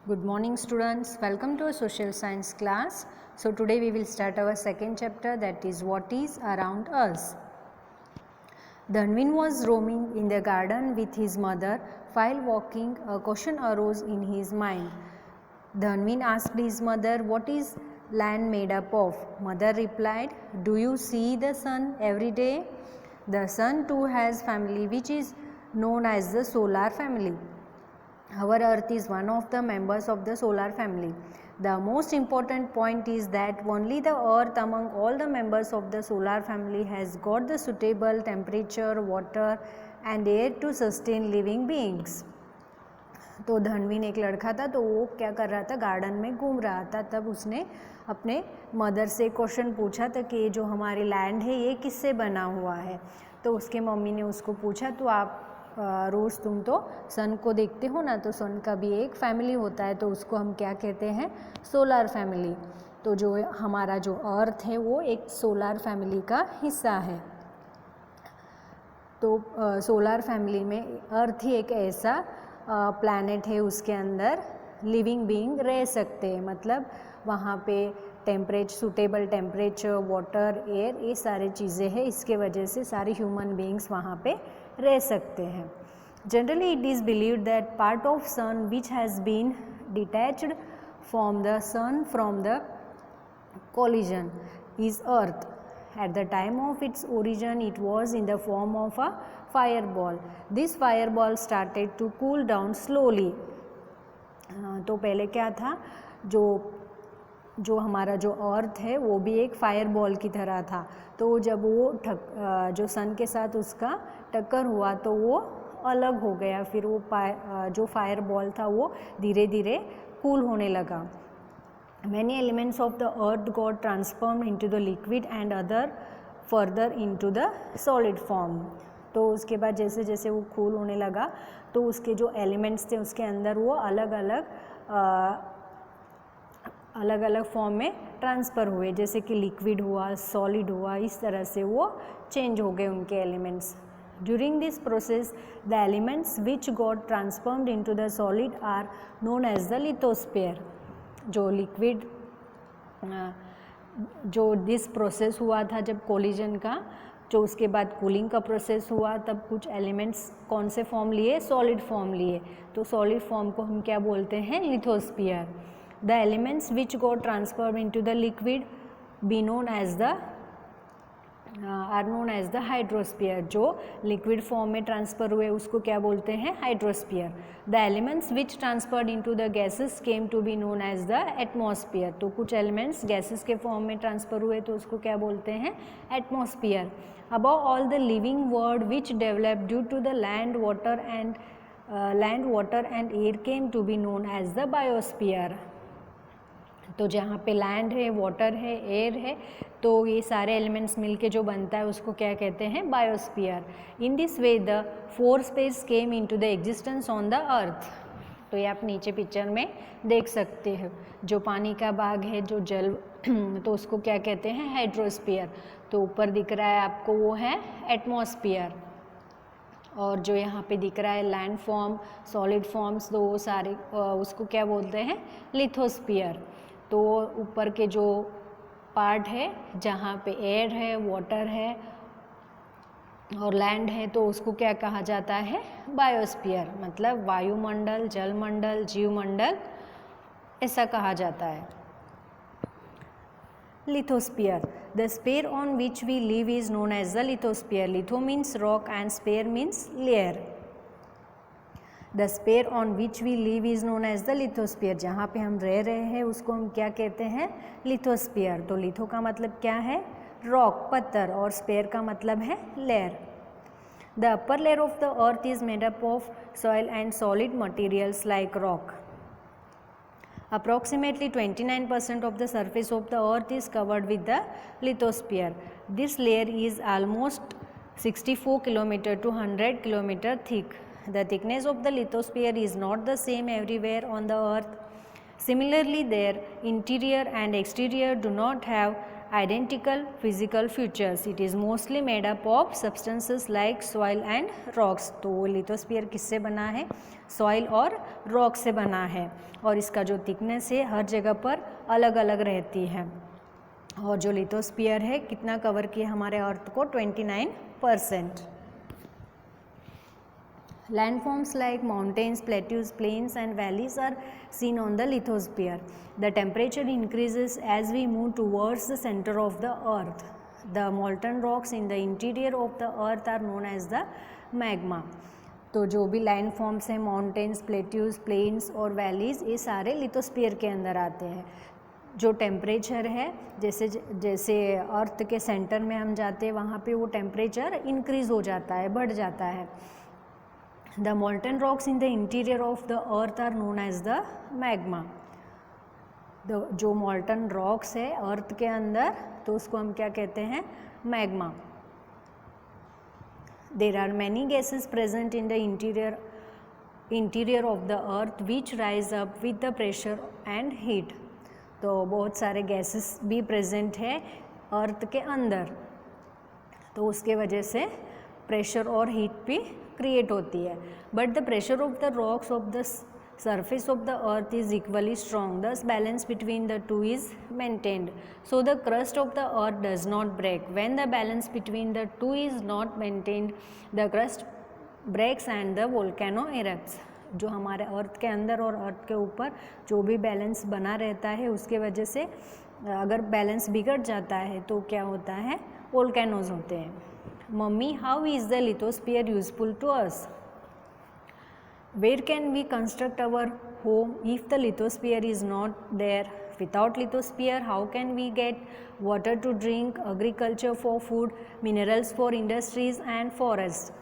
Good morning students, welcome to a social science class. So today we will start our second chapter, that is what is around us. Dhanvin was roaming in the garden with his mother. While walking, a question arose in his mind. Dhanvin asked his mother, what is land made up of? Mother replied, do you see the sun every day? The sun too has family, which is known as the solar family. Our earth is one of the members of the solar family. The most important point is that only the earth among all the members of the solar family has got the suitable temperature, water and air to sustain living beings. तो धनवीन एक लड़का था, तो वो क्या कर रहा था, गार्डन में घूम रहा था. तब उसने अपने मदर से क्वेश्चन पूछा था कि जो हमारी लैंड है ये किससे बना हुआ है. तो उसके मम्मी ने उसको पूछा, तो आप रोज़ तुम तो सन को देखते हो ना, तो सन का भी एक फैमिली होता है, तो उसको हम क्या कहते हैं, सोलर फैमिली. तो जो हमारा जो अर्थ है वो एक सोलर फैमिली का हिस्सा है. तो सोलर फैमिली में अर्थ ही एक ऐसा प्लैनेट है, उसके अंदर लिविंग बीइंग रह सकते हैं. मतलब वहाँ पे सूटेबल टेम्परेचर, वाटर, एयर, ये सारी चीज़ें हैं. इसके वजह से सारे ह्यूमन बीइंग्स वहाँ पे रह सकते हैं. Generally it is believed that part of sun which has been detached from the sun from the collision is earth. At the time of its origin it was in the form of a fireball. This fireball started to cool down slowly. तो पहले क्या था, जो हमारा जो अर्थ है वो भी एक फायरबॉल की तरह था. तो जब वो जो सन के साथ उसका टक्कर हुआ तो वो अलग हो गया. फिर वो जो फायरबॉल था वो धीरे धीरे कूल होने लगा. Many elements of the earth got transformed into the liquid and other further into the solid form. तो उसके बाद जैसे जैसे वो कूल होने लगा तो उसके जो एलिमेंट्स थे उसके अंदर वो अलग अलग फॉर्म में ट्रांसफ़र हुए. जैसे कि लिक्विड हुआ, सॉलिड हुआ, इस तरह से वो चेंज हो गए उनके elements. During this process, the elements which got transformed into the solid are known as the lithosphere. जो लिक्विड जो दिस प्रोसेस हुआ था जब कोलिजन का, जो उसके बाद कूलिंग का प्रोसेस हुआ, तब कुछ एलिमेंट्स कौन से फॉर्म लिए, सॉलिड फॉर्म लिए. तो सॉलिड फॉर्म को हम क्या बोलते हैं, lithosphere. The elements which got transferred into the liquid be known as the are known as the hydrosphere. जो लिक्विड फॉर्म में ट्रांसफ़र हुए उसको क्या बोलते हैं, hydrosphere. The elements which transferred into the gases came to be known as the atmosphere. तो कुछ elements gases के फॉर्म में ट्रांसफ़र हुए तो उसको क्या बोलते हैं, atmosphere. Above all the living world which develop due to the land water and air came to be known as the biosphere. तो जहाँ पे लैंड है, वाटर है, एयर है, तो ये सारे एलिमेंट्स मिलके जो बनता है उसको क्या कहते हैं, biosphere. In this way the 4 space came into the existence on the अर्थ. तो ये आप नीचे पिक्चर में देख सकते हो. जो पानी का भाग है, जो जल, तो उसको क्या कहते हैं, हाइड्रोस्फीयर. तो ऊपर दिख रहा है आपको वो है एटमॉस्फेयर. और जो यहाँ पे दिख रहा है लैंड फॉर्म, सॉलिड फॉर्म्स, तो वो सारे उसको क्या बोलते हैं, लिथोस्फीयर. तो ऊपर के जो पार्ट है जहाँ पे एयर है, वाटर है और लैंड है, तो उसको क्या कहा जाता है, बायोस्फीयर. मतलब वायुमंडल, जलमंडल, जीवमंडल, ऐसा कहा जाता है. Lithosphere. The sphere on which we live is known as the lithosphere. Litho means rock and sphere means layer. The sphere on which we live is known as the lithosphere. जहाँ पे हम रह रहे हैं उसको हम क्या कहते हैं, लिथोस्फीयर. तो लिथो का मतलब क्या है, रॉक, पत्थर, और स्पेयर का मतलब है layer. The upper layer of the earth is made up of soil and solid materials like rock. Approximately 29% of the surface of the earth is covered with the lithosphere. This layer is almost 64 km to 100 km thick. The thickness of the lithosphere is not the same everywhere on the earth. Similarly, their interior and exterior do not have identical physical features. It is mostly made up of substances like soil and rocks. तो lithosphere किससे बना है? Soil और rock से बना है और इसका जो थिकनेस है हर जगह पर अलग अलग रहती है। और जो लिथोस्फीयर है कितना कवर किया हमारे अर्थ को? 29%. Landforms like mountains, plateaus, plains and valleys are seen on the lithosphere. The temperature increases as we move towards the center of the earth. The molten rocks in the interior of the earth are known as the magma. तो जो भी land forms हैं, mountains, plateaus, planes और valleys, ये सारे lithosphere के अंदर आते हैं। जो टेम्परेचर है, जैसे जैसे अर्थ के सेंटर में हम जाते हैं वहाँ पे वो टेम्परेचर इंक्रीज हो जाता है, बढ़ जाता है। The molten rocks in the interior of the earth are known as the magma. जो molten rocks है अर्थ के अंदर, तो उसको हम क्या कहते हैं? Magma. There are many gases present in the interior of the earth which rise up with the pressure and heat. तो बहुत सारे गैसेस भी प्रेजेंट है अर्थ के अंदर, तो उसके वजह से प्रेशर और हीट भी क्रिएट होती है। But the pressure of the rocks of the surface of the earth is equally strong, thus balance between the two is maintained, so the crust of the earth does not break. When the balance between the two is not maintained, the crust breaks and the volcano erupts. जो हमारे अर्थ के अंदर और अर्थ के ऊपर जो भी balance बना रहता है उसके वजह से अगर बैलेंस बिगड़ जाता है तो क्या होता है? वोल्केनोज होते हैं। Mummy, how is the lithosphere useful to us? Where can we construct our home if the lithosphere is not there? Without lithosphere, how can we get water to drink, agriculture for food, minerals for industries and forests?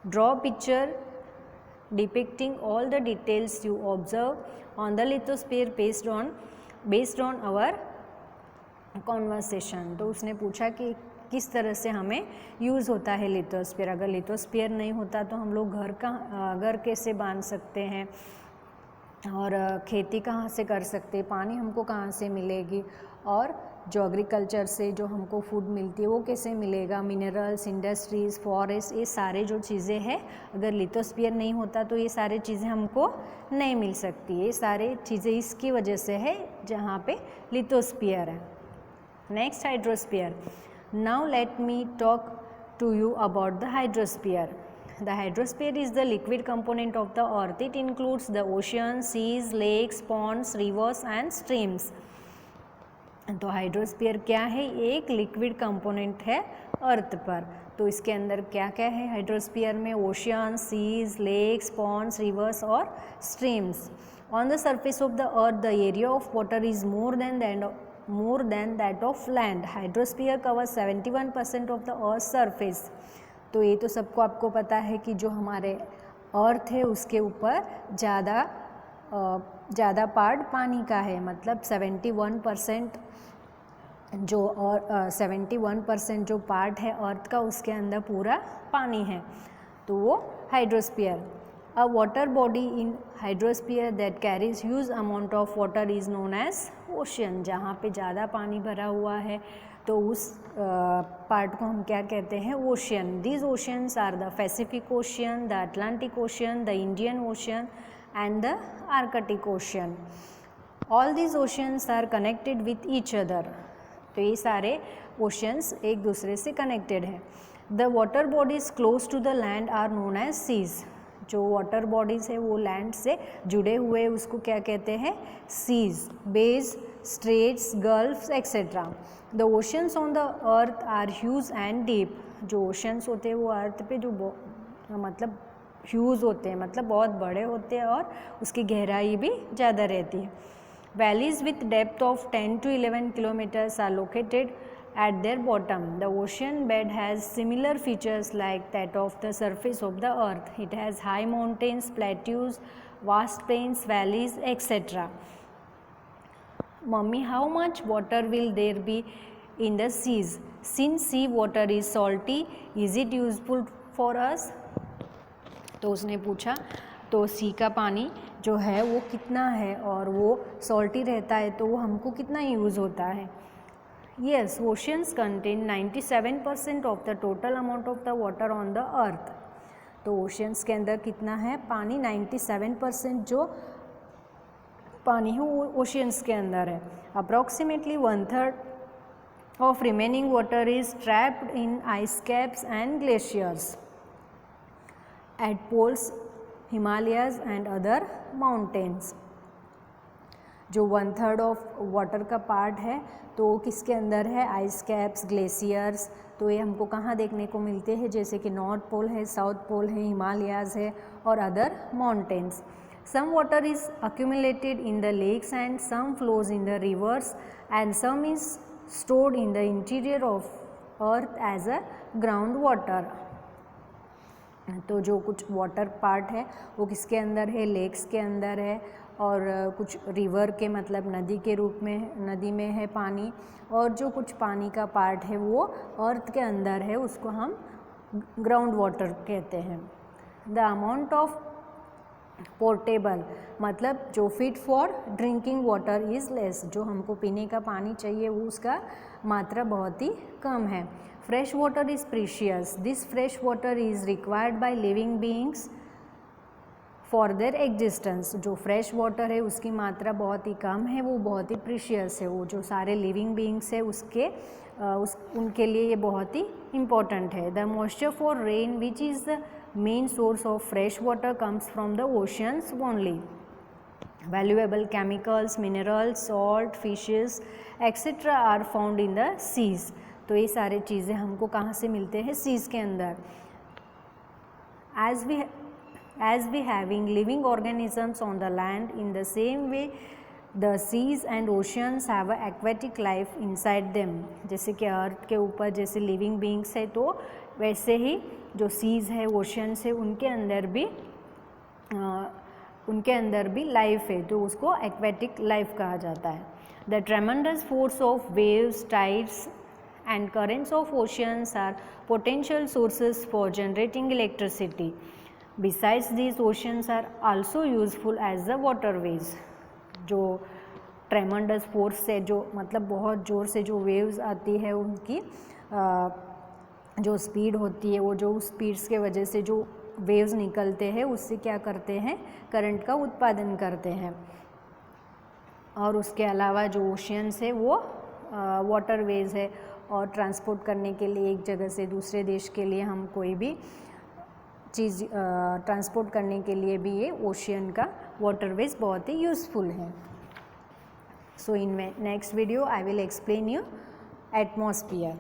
Draw a picture depicting all the details you observe on the lithosphere based on our conversation. तो उसने पूछा कि किस तरह से हमें use होता है लिथोस्फीयर। अगर लिथोस्फीयर नहीं होता तो हम लोग घर कैसे बांध सकते हैं और खेती कहाँ से कर सकते हैं, पानी हमको कहाँ से मिलेगी, और जो एग्रीकल्चर से जो हमको फूड मिलती है वो कैसे मिलेगा, मिनरल्स, इंडस्ट्रीज़, फॉरेस्ट, ये सारे जो चीज़ें हैं अगर लिथोस्फीयर नहीं होता तो ये सारी चीज़ें हमको नहीं मिल सकती। ये सारी चीज़ें इसकी वजह से है जहाँ पे लिथोस्फीयर है। Next, hydrosphere. Now let me talk to you about the hydrosphere. The hydrosphere is the liquid component of the earth. It includes the oceans, seas, lakes, ponds, rivers and streams. तो hydrosphere क्या है? एक liquid component है अर्थ पर। तो इसके अंदर क्या क्या है हाइड्रोस्फीयर में? Ocean, seas, lakes, ponds, rivers और streams. On the surface of the earth the area of water is more than that of land. Hydrosphere covers 71% of the earth's surface. तो ये तो सबको आपको पता है कि जो हमारे अर्थ है उसके ऊपर ज़्यादा पार्ट पानी का है, मतलब 71% जो और 71% जो पार्ट है अर्थ का उसके अंदर पूरा पानी है, तो वो hydrosphere. A water body in hydrosphere that carries huge amount of water is known as ocean. जहाँ पे ज़्यादा पानी भरा हुआ है तो उस पार्ट को हम क्या कहते हैं? Ocean. These oceans are the Pacific Ocean, the Atlantic Ocean, the Indian Ocean and the Arctic Ocean. All these oceans are connected with each other. तो ये सारे oceans एक दूसरे से connected हैं। The water bodies close to the land are known as seas. जो water bodies है वो लैंड से जुड़े हुए उसको क्या कहते हैं? Seas, bays, straits, gulfs etcetera. The oceans on the earth are huge and deep. जो ओशंस होते हैं वो अर्थ पे जो मतलब ह्यूज होते हैं, मतलब बहुत बड़े होते हैं और उसकी गहराई भी ज़्यादा रहती है। Valleys with depth of 10 to 11 kilometers are located at their bottom. The ocean bed has similar features like that of the surface of the earth. It has high mountains, plateaus, vast plains, valleys, etc. Mummy, how much water will there be in the seas? Since sea water is salty, is it useful for us? तो उसने पूछा तो सी का पानी जो है वो कितना है और वो सॉल्टी रहता है तो वो हमको कितना यूज़ होता है। Yes, oceans contain 97% of the total amount of the water on the earth. तो ओशियंस के अंदर कितना है पानी, 97% जो पानी है वो ओशियंस के अंदर है. Approximately 1/3 of remaining water is trapped in ice caps and glaciers at poles, Himalayas and other mountains. जो 1/3 ऑफ वाटर का पार्ट है तो किसके अंदर है, आइस कैप्स, ग्लेशियर्स. तो ये हमको कहाँ देखने को मिलते हैं, जैसे कि नॉर्थ पोल है, साउथ पोल है, हिमालयाज़ है और other mountains. Some water is accumulated in the lakes and some flows in the rivers and some is stored in the interior of earth as a ground water. तो जो कुछ water part है वो किसके अंदर है, लेक्स के अंदर है, और कुछ रिवर के मतलब नदी के रूप में, नदी में है पानी, और जो कुछ पानी का पार्ट है वो अर्थ के अंदर है, उसको हम ग्राउंड वाटर कहते हैं. द अमाउंट ऑफ पोर्टेबल मतलब जो fit for drinking water is less. जो हमको पीने का पानी चाहिए वो उसका मात्रा बहुत ही कम है. Fresh water is precious. This fresh water is required by living beings for their existence. जो फ्रेश वाटर है उसकी मात्रा बहुत ही कम है, वो बहुत ही प्रीशियस है. वो जो सारे लिविंग बीइंग्स है उनके लिए ये बहुत ही इम्पॉर्टेंट है. The moisture for rain which is the main source of fresh water comes from the oceans only. Valuable chemicals, minerals, salt, fishes etcetera are found in the seas. तो ये सारे चीज़ें हमको कहाँ से मिलते हैं, सीज के अंदर. As we having living organisms on the land, in the same way the seas and oceans have a aquatic life inside them. जैसे कि अर्थ के ऊपर जैसे लिविंग बींग्स है तो वैसे ही जो सीज है, ओशंस है, उनके अंदर भी लाइफ है, तो उसको एक्वेटिक लाइफ कहा जाता है. The ट्रेमेंडस force of waves, tides and currents of oceans are potential sources for generating electricity. Besides these, oceans are also useful as the waterways. जो tremendous force से जो मतलब बहुत ज़ोर से जो waves आती है उनकी जो स्पीड होती है, वो जो स्पीड्स के वजह से जो waves निकलते हैं उससे क्या करते हैं, करंट का उत्पादन करते हैं. और उसके अलावा जो ओशियंस है वो वाटरवेज है, और ट्रांसपोर्ट करने के लिए एक जगह से दूसरे देश के लिए हम कोई भी चीज़ ट्रांसपोर्ट करने के लिए भी ये ओशियन का वाटरवेज बहुत ही यूज़फुल है. So in next video I will explain you atmosphere.